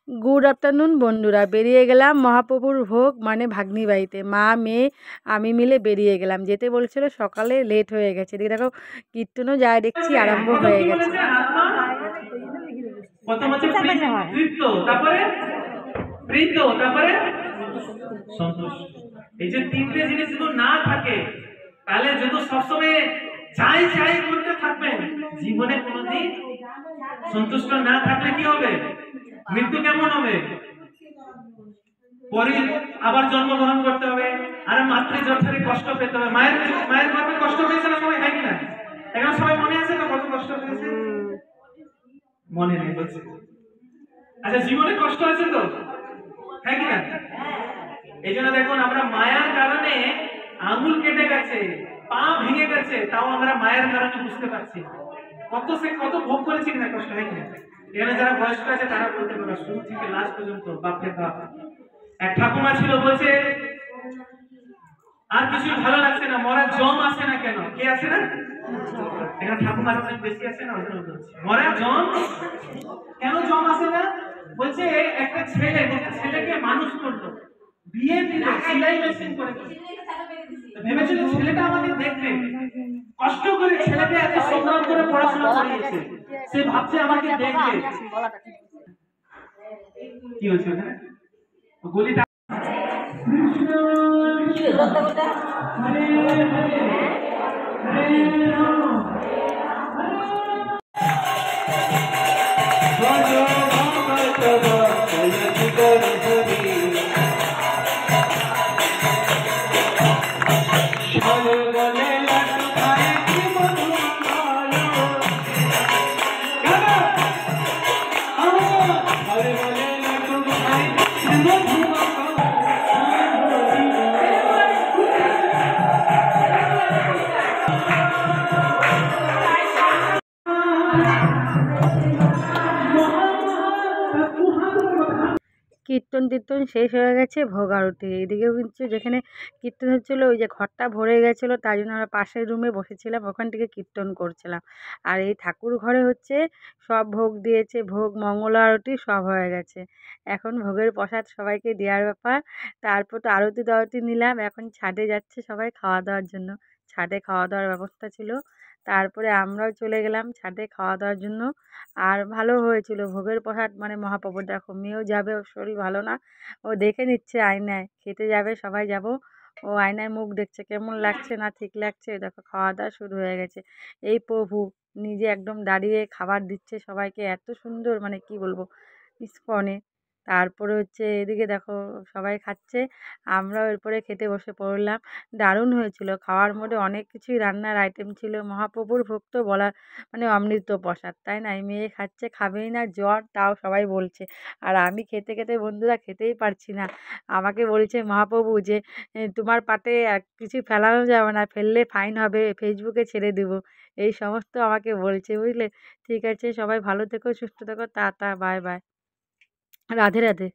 Good afternoon বন্ধুরা, বেরিয়ে গেলাম মহাপ্রভুর ভোগ মানে ভাগ্নি বাড়িতে। মা মেয়ে আমি মিলে বেরিয়ে গেলাম। যেতে বলছিল, সকালে লেট হয়ে গেছে। এদিকে দেখো কীর্তনও যায় দেখছি আরম্ভ হয়ে গেছে। এই যে তিনটে জিনিস যদি না থাকে তাহলে যদি সবসময় চাই চাই করতে থাকবেন, জীবনে কোনোদিন সন্তুষ্ট না থাকলে কি হবে? মৃত্যু কেমন হবে? পরে আবার জন্মগ্রহণ করতে হবে, আর মাতৃজঠরে কষ্ট পেতে হবে। মায়ের মায়ের গর্ভে কষ্ট পেয়েছে না সবাই, হয় কিনা? এখন সবাই মনে আছে না কত কষ্ট পেয়েছে? মনে নেই বলছে। আচ্ছা, জীবনে কষ্ট আছে তো, হ্যাঁ কিনা? এই জন্য দেখুন, আমরা মায়ার কারণে আঙুল কেটে গেছে, পা ভেঙে গেছে, তাও আমরা মায়ের কারণে বুঝতে পারছি কত ভোগ করেছি কিনা কষ্ট, হয় কিনা? এখানে যারা বয়স্ক আছে তারা বলতে পারবে, শুরু থেকে লাস্ট পর্যন্ত বাপরে বাপ। এক ঠাকুমা ছিল, বলছে আর কিছু ভালো লাগছে না, মরা জম আসে না কেন? কে আসে না? এখানে ঠাকুমার অনেক বেশি আসে না, ওই জন্য মরা জম কেন জম আসে না? বলছে একটা ছেলেকে মানুষ করলো, বিয়ে দিল, সেলাই মেশিন করে ভেবেছিল ছেলেটা আমাকে দেখবে, কষ্ট করে ছেলেকে এত সংগ্রাম করে পড়াশোনা করিয়েছে, সে ভাবছে আমাকে দেখবে। কি হচ্ছে গলিটা? হরে হরে কীর্তন তীর্তন শেষ হয়ে গেছে, ভোগ আরতি। এদিকেও কিন্তু যেখানে কীর্তন হচ্ছিলো, ওই যে ঘরটা ভরে গেছিলো, তাই জন্য আমরা পাশের রুমে বসেছিলাম, ওখান থেকে কীর্তন করছিলাম। আর এই ঠাকুর ঘরে হচ্ছে সব ভোগ দিয়েছে, ভোগ মঙ্গল আরতি সব হয়ে গেছে। এখন ভোগের প্রসাদ সবাইকে দেওয়ার ব্যাপার। তারপর তো আরতি টারতি নিলাম, এখন ছাদে যাচ্ছে সবাই খাওয়া দাওয়ার জন্য। ছাদে খাওয়া দাওয়ার ব্যবস্থা ছিল, তারপরে আমরাও চলে গেলাম ছাদে খাওয়া দাওয়ার জন্য। আর ভালো হয়েছিল ভোগের প্রসাদ, মানে মহাপ্রভু। দেখো মেয়েও যাবে, ওর শরীর ভালো না, ও দেখে নিচ্ছে আয়নায়, খেতে যাবে, সবাই যাব, ও আয়নায় মুখ দেখছে কেমন লাগছে না ঠিক লাগছে। দেখো খাওয়া দাওয়া শুরু হয়ে গেছে। এই প্রভু নিজে একদম দাঁড়িয়ে খাবার দিচ্ছে সবাইকে, এত সুন্দর, মানে কি বলবো, ইস্কনে। তারপরে হচ্ছে এদিকে দেখো সবাই খাচ্ছে, আমরাও এরপরে খেতে বসে পড়লাম। দারুণ হয়েছিল, খাওয়ার মধ্যে অনেক কিছুই রান্নার আইটেম ছিল। মহাপ্রভুর ভোগ তো বলা মানে অমৃত প্রসাদ, তাই না? এই মেয়ে খাচ্ছে, খাবেই না, জ্বর, তাও সবাই বলছে। আর আমি খেতে খেতে বন্ধুরা খেতেই পারছি না। আমাকে বলছে মহাপ্রভু যে তোমার পাতে কিছু ফেলানো যাবে না, ফেললে ফাইন হবে, ফেসবুকে ছেড়ে দেবো, এই সমস্ত আমাকে বলছে, বুঝলে? ঠিক আছে, সবাই ভালো থেকো, সুস্থ থেকো, tata, bye bye, Radhe Radhe.